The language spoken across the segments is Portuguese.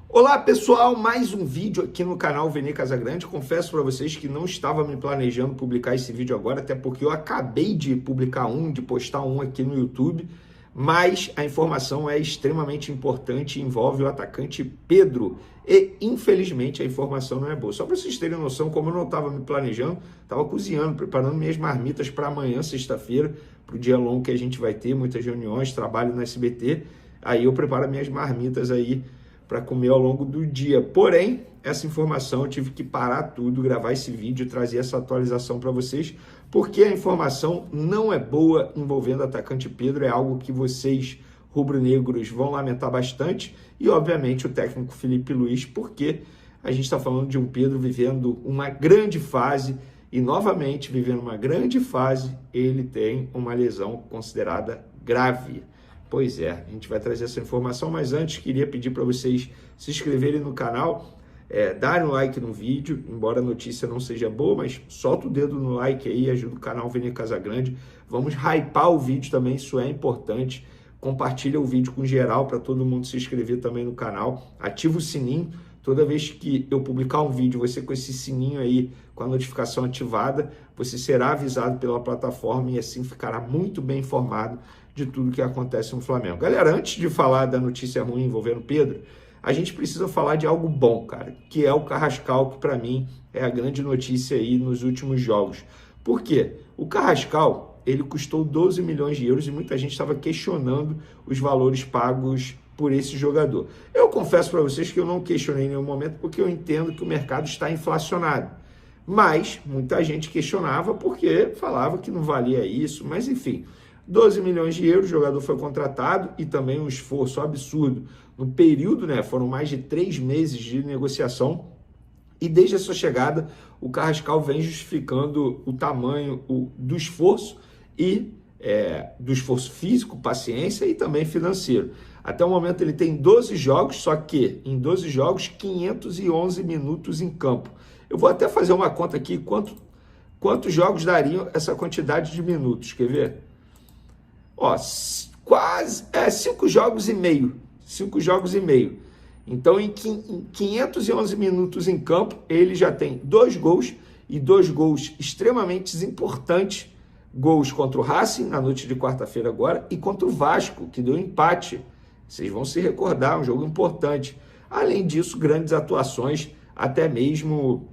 Olá pessoal, mais um vídeo aqui no canal Vene Casagrande. Confesso para vocês que não estava me planejando publicar esse vídeo agora, até porque eu acabei de publicar de postar um aqui no YouTube, mas a informação é extremamente importante e envolve o atacante Pedro. E infelizmente a informação não é boa. Só para vocês terem noção, como eu não estava me planejando, estava cozinhando, preparando minhas marmitas para amanhã, sexta-feira, para o dia longo que a gente vai ter, muitas reuniões, trabalho no SBT. Aí eu preparo minhas marmitas aí para comer ao longo do dia. Porém, essa informação eu tive que parar tudo, gravar esse vídeo e trazer essa atualização para vocês, porque a informação não é boa envolvendo o atacante Pedro, é algo que vocês, rubro-negros, vão lamentar bastante, e obviamente o técnico Felipe Luiz, porque a gente está falando de um Pedro vivendo uma grande fase, e novamente vivendo uma grande fase, ele tem uma lesão considerada grave. Pois é, a gente vai trazer essa informação, mas antes queria pedir para vocês se inscreverem no canal, darem um like no vídeo, embora a notícia não seja boa, mas solta o dedo no like aí, ajuda o canal Vene Casagrande. Vamos hypar o vídeo também, isso é importante. Compartilha o vídeo com geral para todo mundo se inscrever também no canal. Ativa o sininho, toda vez que eu publicar um vídeo, você com esse sininho aí, com a notificação ativada, você será avisado pela plataforma e assim ficará muito bem informado de tudo que acontece no Flamengo. Galera, antes de falar da notícia ruim envolvendo Pedro, a gente precisa falar de algo bom, cara, que é o Carrascal, que para mim é a grande notícia aí nos últimos jogos. Por quê? O Carrascal, ele custou 12 milhões de euros e muita gente estava questionando os valores pagos por esse jogador. Eu confesso para vocês que eu não questionei em nenhum momento, porque eu entendo que o mercado está inflacionado. Mas muita gente questionava porque falava que não valia isso, mas enfim, 12 milhões de euros, o jogador foi contratado e também um esforço absurdo. No período, foram mais de 3 meses de negociação e desde a sua chegada, o Carrascal vem justificando o tamanho do esforço e do esforço físico, paciência e também financeiro. Até o momento ele tem 12 jogos, só que em 12 jogos, 511 minutos em campo. Eu vou até fazer uma conta aqui, quantos jogos dariam essa quantidade de minutos, quer ver? Quase 5 jogos e meio. 5 jogos e meio. Então, em 511 minutos em campo, ele já tem 2 gols e 2 gols extremamente importantes. Gols contra o Racing na noite de quarta-feira agora e contra o Vasco, que deu empate. Vocês vão se recordar, um jogo importante. Além disso, grandes atuações, até mesmo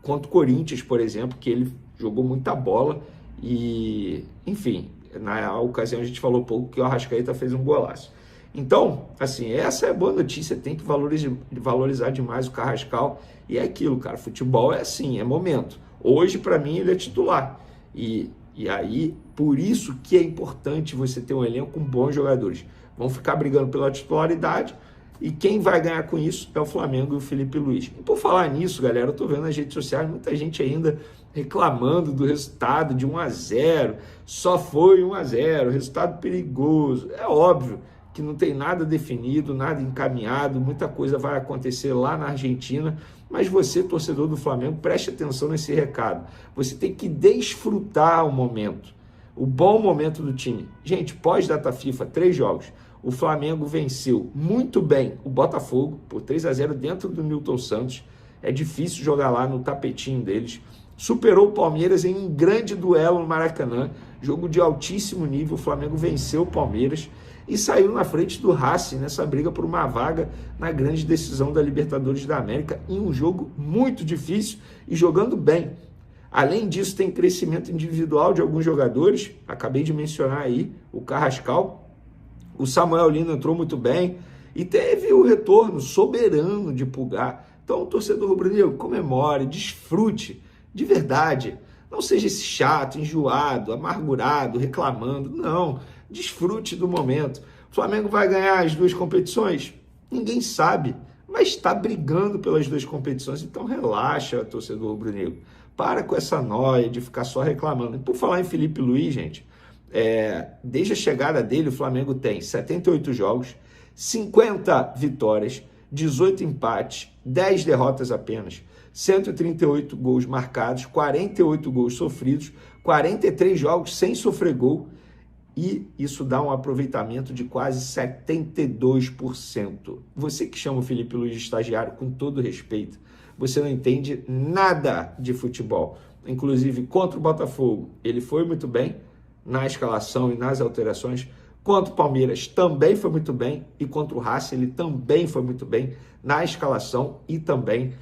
contra o Corinthians, por exemplo, que ele jogou muita bola e, enfim, na ocasião a gente falou pouco que o Arrascaeta fez um golaço. Então, assim, essa é a boa notícia, tem que valorizar demais o Carrascal, e é aquilo, cara, futebol é assim, é momento. Hoje, para mim, ele é titular, e aí, por isso que é importante você ter um elenco com bons jogadores. Vão ficar brigando pela titularidade, e quem vai ganhar com isso é o Flamengo e o Felipe Luiz. E por falar nisso, galera, eu tô vendo nas redes sociais muita gente ainda reclamando do resultado de 1-0, só foi 1-0, resultado perigoso. É óbvio que não tem nada definido, nada encaminhado, muita coisa vai acontecer lá na Argentina, mas você, torcedor do Flamengo, preste atenção nesse recado. Você tem que desfrutar o momento, o bom momento do time. Gente, pós-data FIFA, 3 jogos. O Flamengo venceu muito bem o Botafogo por 3-0 dentro do Newton Santos. É difícil jogar lá no tapetinho deles. Superou o Palmeiras em um grande duelo no Maracanã. Jogo de altíssimo nível. O Flamengo venceu o Palmeiras e saiu na frente do Racing nessa briga por uma vaga na grande decisão da Libertadores da América em um jogo muito difícil e jogando bem. Além disso, tem crescimento individual de alguns jogadores. Acabei de mencionar aí o Carrascal. O Samuel Lino entrou muito bem e teve o retorno soberano de Pulgar. Então, o torcedor rubro-negro, comemore, desfrute de verdade. Não seja esse chato, enjoado, amargurado, reclamando. Não, desfrute do momento. O Flamengo vai ganhar as 2 competições? Ninguém sabe, mas está brigando pelas 2 competições. Então, relaxa, torcedor rubro-negro. Para com essa noia de ficar só reclamando. E por falar em Felipe Luiz, gente, desde a chegada dele, o Flamengo tem 78 jogos, 50 vitórias, 18 empates, 10 derrotas apenas, 138 gols marcados, 48 gols sofridos, 43 jogos sem sofrer gol, E isso dá um aproveitamento de quase 72%. Você que chama o Felipe Luiz de estagiário, com todo respeito, você não entende nada de futebol. Inclusive, contra o Botafogo, ele foi muito bem na escalação e nas alterações. Contra o Palmeiras, também foi muito bem. E contra o Racing, ele também foi muito bem na escalação e também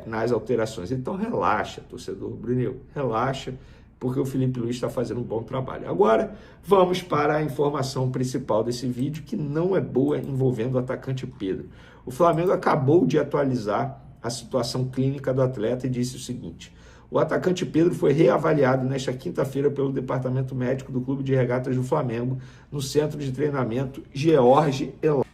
nas alterações. Então, relaxa, torcedor rubro-negro, relaxa, porque o Felipe Luiz está fazendo um bom trabalho. Agora, vamos para a informação principal desse vídeo, que não é boa, envolvendo o atacante Pedro. O Flamengo acabou de atualizar a situação clínica do atleta e disse o seguinte: o atacante Pedro foi reavaliado nesta quinta-feira pelo departamento médico do Clube de Regatas do Flamengo, no centro de treinamento George Elá.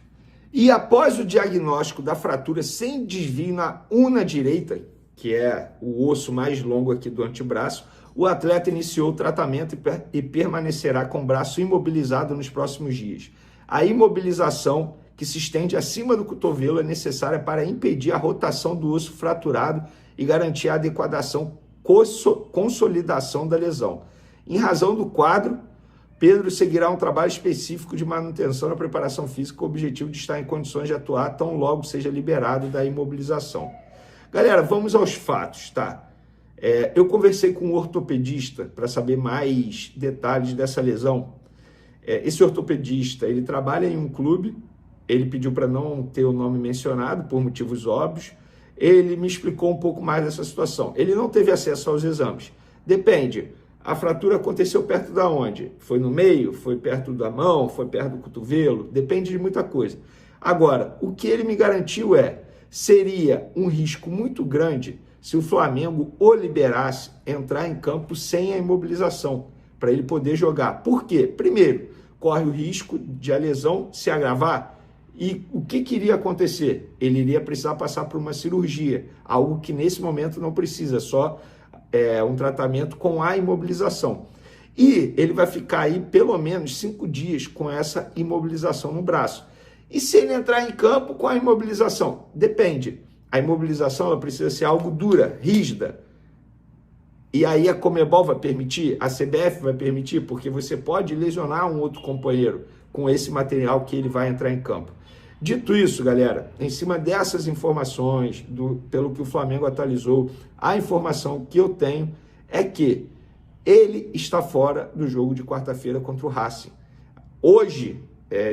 E após o diagnóstico da fratura sem desvio na una direita, que é o osso mais longo aqui do antebraço, o atleta iniciou o tratamento e permanecerá com o braço imobilizado nos próximos dias. A imobilização, que se estende acima do cotovelo, é necessária para impedir a rotação do osso fraturado e garantir a adequação, consolidação da lesão. Em razão do quadro, Pedro seguirá um trabalho específico de manutenção da preparação física com o objetivo de estar em condições de atuar tão logo seja liberado da imobilização. Galera, vamos aos fatos, tá? Eu conversei com um ortopedista para saber mais detalhes dessa lesão. Esse ortopedista, ele trabalha em um clube, ele pediu para não ter o nome mencionado por motivos óbvios. Ele me explicou um pouco mais dessa situação. Ele não teve acesso aos exames. Depende. A fratura aconteceu perto da onde? Foi no meio? Foi perto da mão? Foi perto do cotovelo? Depende de muita coisa. Agora, o que ele me garantiu seria um risco muito grande se o Flamengo o liberasse entrar em campo sem a imobilização, para ele poder jogar. Por quê? Primeiro, corre o risco de a lesão se agravar. E o que iria acontecer? Ele iria precisar passar por uma cirurgia, algo que nesse momento não precisa, só um tratamento com a imobilização. E ele vai ficar aí pelo menos 5 dias com essa imobilização no braço. E se ele entrar em campo com a imobilização? Depende. A imobilização ela precisa ser algo dura, rígida. E aí a Conmebol vai permitir, a CBF vai permitir, porque você pode lesionar um outro companheiro com esse material que ele vai entrar em campo. Dito isso, galera, em cima dessas informações, pelo que o Flamengo atualizou, a informação que eu tenho é que ele está fora do jogo de quarta-feira contra o Racing. Hoje,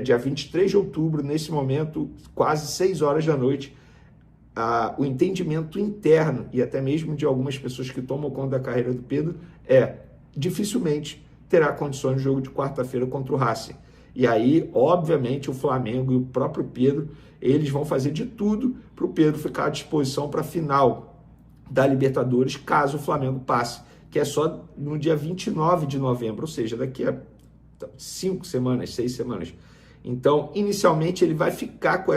dia 23 de outubro, nesse momento, quase 6 horas da noite, o entendimento interno e até mesmo de algumas pessoas que tomam conta da carreira do Pedro dificilmente terá condições de jogo de quarta-feira contra o Racing. E aí, obviamente, o Flamengo e o próprio Pedro, eles vão fazer de tudo para o Pedro ficar à disposição para a final da Libertadores, caso o Flamengo passe, que é só no dia 29 de novembro, ou seja, daqui a 5 semanas, 6 semanas. Então, inicialmente, ele vai ficar com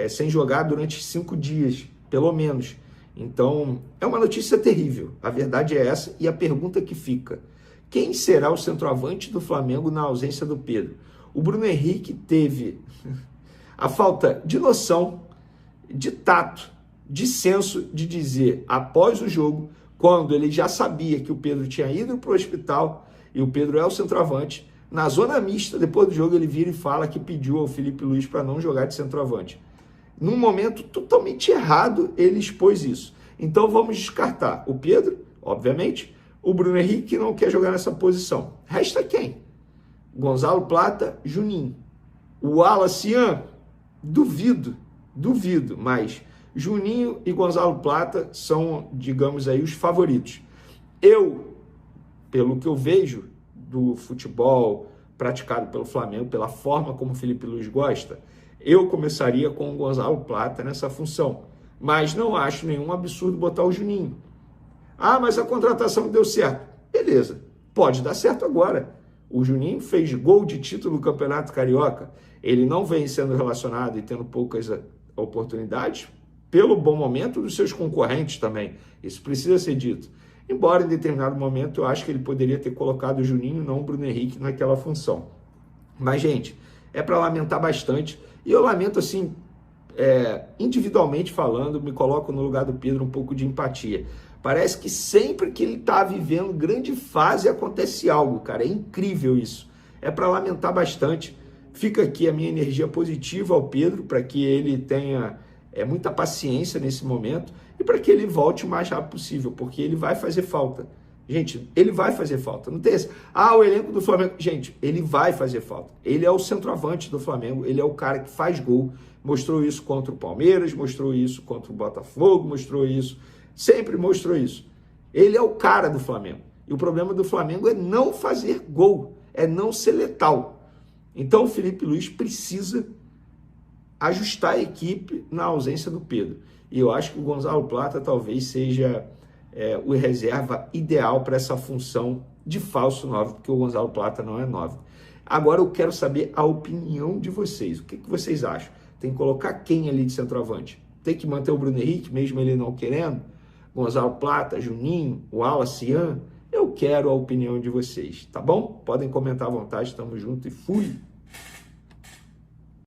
sem jogar durante 5 dias, pelo menos. Então, é uma notícia terrível. A verdade é essa. E a pergunta que fica: quem será o centroavante do Flamengo na ausência do Pedro? O Bruno Henrique teve a falta de noção, de tato, de senso de dizer, após o jogo, quando ele já sabia que o Pedro tinha ido para o hospital, e o Pedro é o centroavante, na zona mista, depois do jogo, ele vira e fala que pediu ao Felipe Luiz para não jogar de centroavante. Num momento totalmente errado, ele expôs isso. Então vamos descartar o Pedro, obviamente, o Bruno Henrique, que não quer jogar nessa posição. Resta quem? Gonzalo Plata, Juninho. O Alacian, duvido, mas Juninho e Gonzalo Plata são, digamos aí, os favoritos. Eu, pelo que eu vejo do futebol praticado pelo Flamengo, pela forma como o Felipe Luiz gosta, eu começaria com o Gonzalo Plata nessa função. Mas não acho nenhum absurdo botar o Juninho. Ah, mas a contratação deu certo. Beleza, pode dar certo agora. O Juninho fez gol de título no Campeonato Carioca. Ele não vem sendo relacionado e tendo poucas oportunidades pelo bom momento dos seus concorrentes também. Isso precisa ser dito. Embora em determinado momento eu acho que ele poderia ter colocado o Juninho, não o Bruno Henrique, naquela função. Mas, gente, é para lamentar bastante. E eu lamento, assim, individualmente falando, me coloco no lugar do Pedro um pouco de empatia. Parece que sempre que ele está vivendo grande fase acontece algo, cara. É incrível isso. é para lamentar bastante. Fica aqui a minha energia positiva ao Pedro, para que ele tenha muita paciência nesse momento e para que ele volte o mais rápido possível, porque ele vai fazer falta. Gente, ele vai fazer falta. Não tem esse, o elenco do Flamengo. Gente, ele vai fazer falta. Ele é o centroavante do Flamengo, ele é o cara que faz gol. Mostrou isso contra o Palmeiras, mostrou isso contra o Botafogo, mostrou isso, sempre mostrou isso. Ele é o cara do Flamengo. E o problema do Flamengo é não fazer gol, é não ser letal. Então o Felipe Luiz precisa ajustar a equipe na ausência do Pedro. E eu acho que o Gonzalo Plata talvez seja o reserva ideal para essa função de falso 9, porque o Gonzalo Plata não é 9. Agora eu quero saber a opinião de vocês. O que vocês acham? Tem que colocar quem ali de centroavante? Tem que manter o Bruno Henrique, mesmo ele não querendo? Gonzalo Plata, Juninho, o Wallace, Ian? Eu quero a opinião de vocês, tá bom? Podem comentar à vontade, tamo junto e fui!